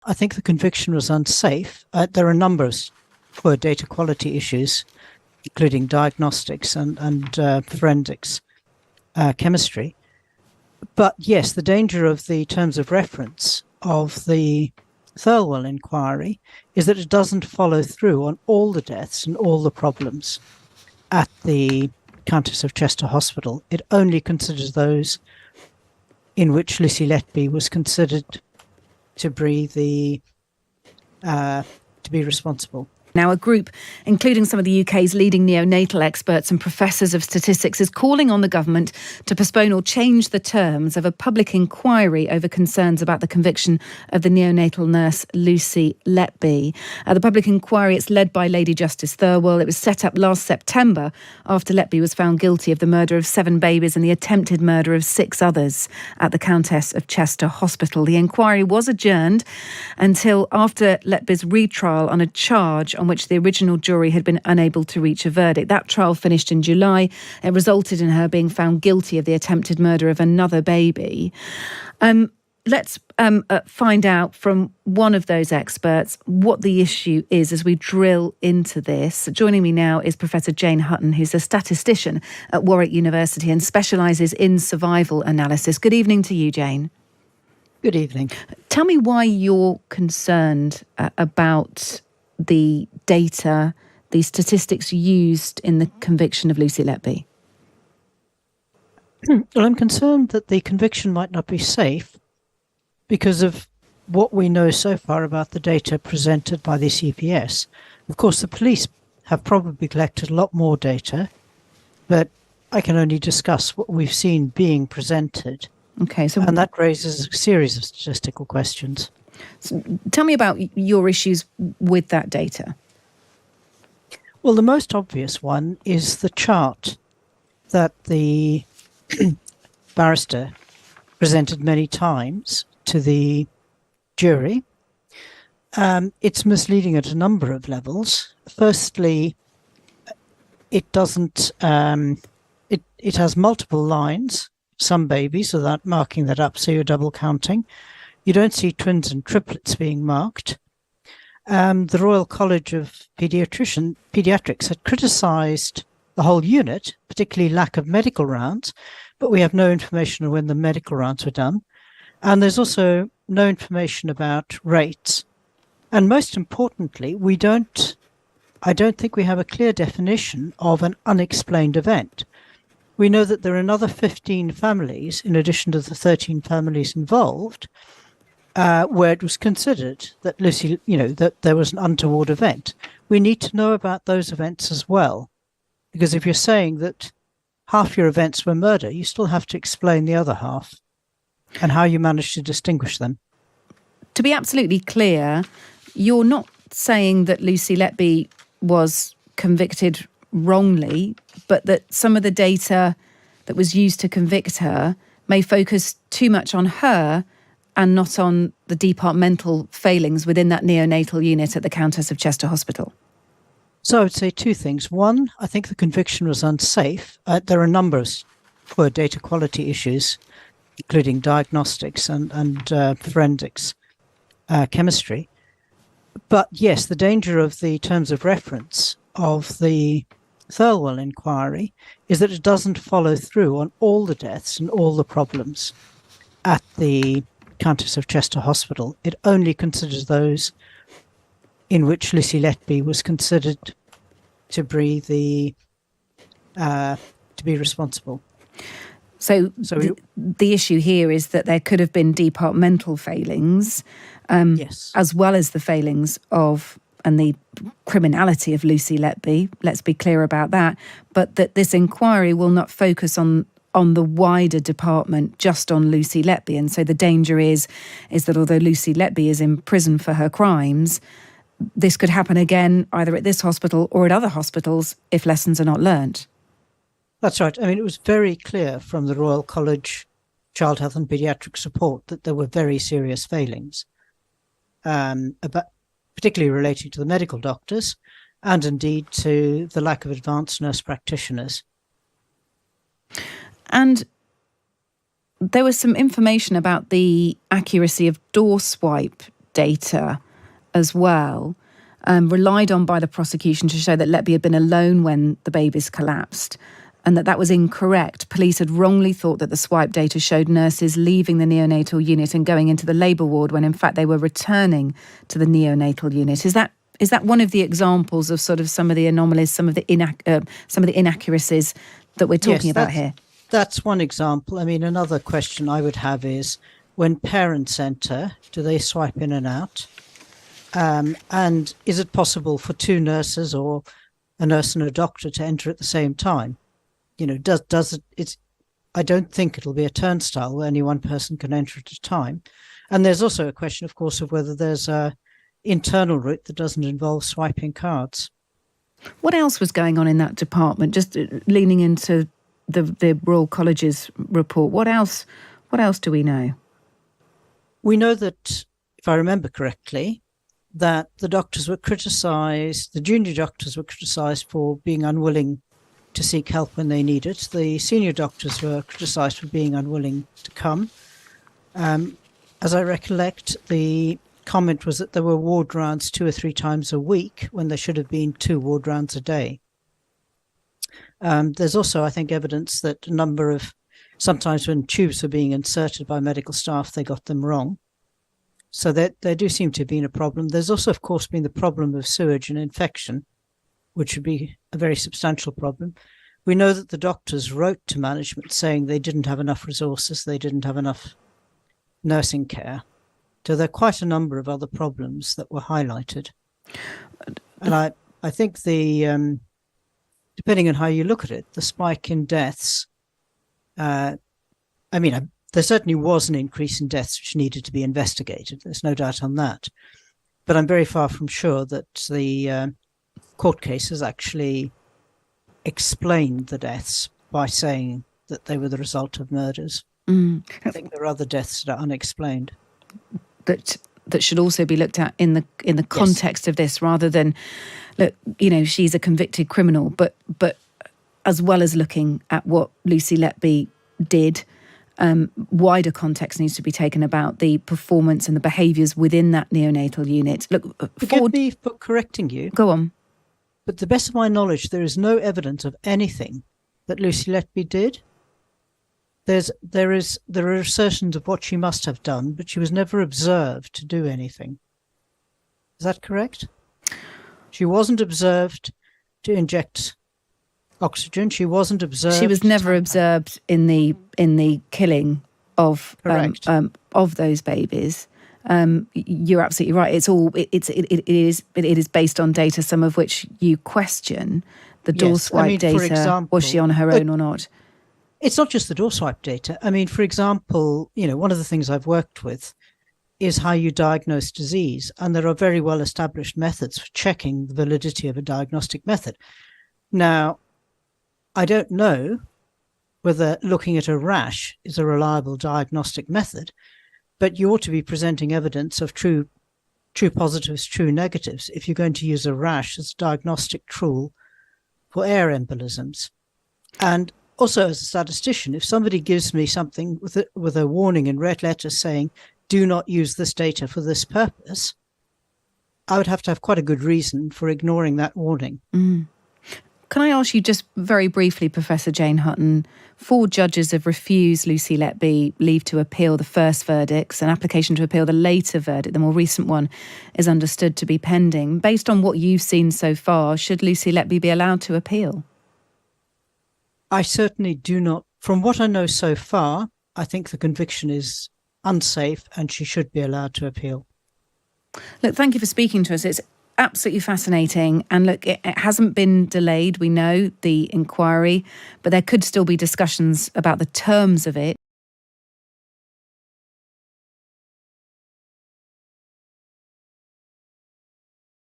I think the conviction was unsafe. There are a number of poor data quality issues, including diagnostics and forensics, chemistry. But yes, the danger of the terms of reference of the Thirlwell inquiry is that it doesn't follow through on all the deaths and all the problems at the Countess of Chester Hospital. It only considers those in which Lucy Letby was considered to be responsible. Now, a group, including some of the UK's leading neonatal experts and professors of statistics, is calling on the government to postpone or change the terms of a public inquiry over concerns about the conviction of the neonatal nurse Lucy Letby. The public inquiry, it's led by Lady Justice Thirlwell. It was set up last September after Letby was found guilty of the murder of 7 babies and the attempted murder of 6 others at the Countess of Chester Hospital. The inquiry was adjourned until after Letby's retrial on a charge on which the original jury had been unable to reach a verdict. That trial finished in July. It resulted in her being found guilty of the attempted murder of another baby. Let's find out from one of those experts what the issue is as we drill into this. Joining me now is Professor Jane Hatton, who's a statistician at Warwick University and specialises in survival analysis. Good evening to you, Jane. Good evening. Tell me why you're concerned about the data, the statistics used in the conviction of Lucy Letby. Well, I'm concerned that the conviction might not be safe because of what we know so far about the data presented by the CPS. Of course, the police have probably collected a lot more data, but I can only discuss what we've seen being presented. Okay, and that raises a series of statistical questions. So tell me about your issues with that data. Well, the most obvious one is the chart that the barrister presented many times to the jury. It's misleading at a number of levels. Firstly, it doesn't. It has multiple lines, some babies, without marking that up, so you're double counting. You don't see twins and triplets being marked. The Royal College of Paediatrics had criticised the whole unit, particularly lack of medical rounds, but we have no information on when the medical rounds were done. And there's also no information about rates. And most importantly, I don't think we have a clear definition of an unexplained event. We know that there are another 15 families, in addition to the 13 families involved, where it was considered that Lucy, that there was an untoward event. We need to know about those events as well, because if you're saying that half your events were murder, you still have to explain the other half and how you managed to distinguish them. To be absolutely clear, you're not saying that Lucy Letby was convicted wrongly, but that some of the data that was used to convict her may focus too much on her and not on the departmental failings within that neonatal unit at the Countess of Chester Hospital. So I would say 2 things. One, I think the conviction was unsafe. There are a number of poor data quality issues, including diagnostics and forensics, chemistry. But yes, the danger of the terms of reference of the Thirlwell inquiry is that it doesn't follow through on all the deaths and all the problems at the Countess of Chester Hospital. It only considers those in which Lucy Letby was considered to be responsible. So the issue here is that there could have been departmental failings, yes, as well as the failings of and the criminality of Lucy Letby. Let's be clear about that. But that this inquiry will not focus on the wider department, just on Lucy Letby. And so the danger is that although Lucy Letby is in prison for her crimes, this could happen again either at this hospital or at other hospitals if lessons are not learned. That's right. I mean, it was very clear from the Royal College Child Health and Paediatrics report that there were very serious failings, particularly relating to the medical doctors and indeed to the lack of advanced nurse practitioners. And there was some information about the accuracy of door swipe data as well, relied on by the prosecution to show that Letby had been alone when the babies collapsed, and that was incorrect. Police had wrongly thought that the swipe data showed nurses leaving the neonatal unit and going into the labour ward when in fact they were returning to the neonatal unit. Is that one of the examples of sort of some of the anomalies, some of the inaccuracies that we're talking about here? That's one example. I mean, another question I would have is, when parents enter, do they swipe in and out? And is it possible for two nurses or a nurse and a doctor to enter at the same time? Does it? I don't think it'll be a turnstile where only one person can enter at a time. And there's also a question, of course, of whether there's a internal route that doesn't involve swiping cards. What else was going on in that department? Just leaning into the Royal College's report. What else do we know? We know that, if I remember correctly, that the doctors were criticised, the junior doctors were criticised for being unwilling to seek help when they need it. The senior doctors were criticised for being unwilling to come. As I recollect, the comment was that there were ward rounds 2 or 3 times a week when there should have been 2 ward rounds a day. There's also, I think, evidence that a number of, sometimes when tubes were being inserted by medical staff, they got them wrong. So there do seem to have been a problem. There's also, of course, been the problem of sewage and infection, which would be a very substantial problem. We know that the doctors wrote to management saying they didn't have enough resources, they didn't have enough nursing care. So there are quite a number of other problems that were highlighted. And I think the, depending on how you look at it, the spike in deaths, there certainly was an increase in deaths which needed to be investigated. There's no doubt on that. But I'm very far from sure that the court case has actually explained the deaths by saying that they were the result of murders. I think there are other deaths that are unexplained. That should also be looked at in the context of this, rather than, look, she's a convicted criminal, but as well as looking at what Lucy Letby did, wider context needs to be taken about the performance and the behaviours within that neonatal unit. Look, forgive me for correcting you. Go on. But to the best of my knowledge, there is no evidence of anything that Lucy Letby did. There are assertions of what she must have done, but she was never observed to do anything. Is that correct? She wasn't observed to inject oxygen. She wasn't observed. She was never observed in the killing of those babies. You're absolutely right. It is based on data, some of which you question. The door swipe data. For example, was she on her own or not? It's not just the door swipe data. I mean, for example, one of the things I've worked with is how you diagnose disease, and there are very well established methods for checking the validity of a diagnostic method. Now, I don't know whether looking at a rash is a reliable diagnostic method, but you ought to be presenting evidence of true positives, true negatives, if you're going to use a rash as a diagnostic tool for air embolisms. And also, as a statistician, if somebody gives me something with a warning in red letters saying, do not use this data for this purpose, I would have to have quite a good reason for ignoring that warning. Can I ask you just very briefly, Professor Jane Hatton, 4 judges have refused Lucy Letby leave to appeal the first verdicts. An application to appeal the later verdict, the more recent one, is understood to be pending. Based on what you've seen so far, should Lucy Letby be allowed to appeal? I certainly do not. From what I know so far, I think the conviction is unsafe and she should be allowed to appeal. Look, thank you for speaking to us. It's absolutely fascinating. And look, it hasn't been delayed. We know the inquiry, but there could still be discussions about the terms of it.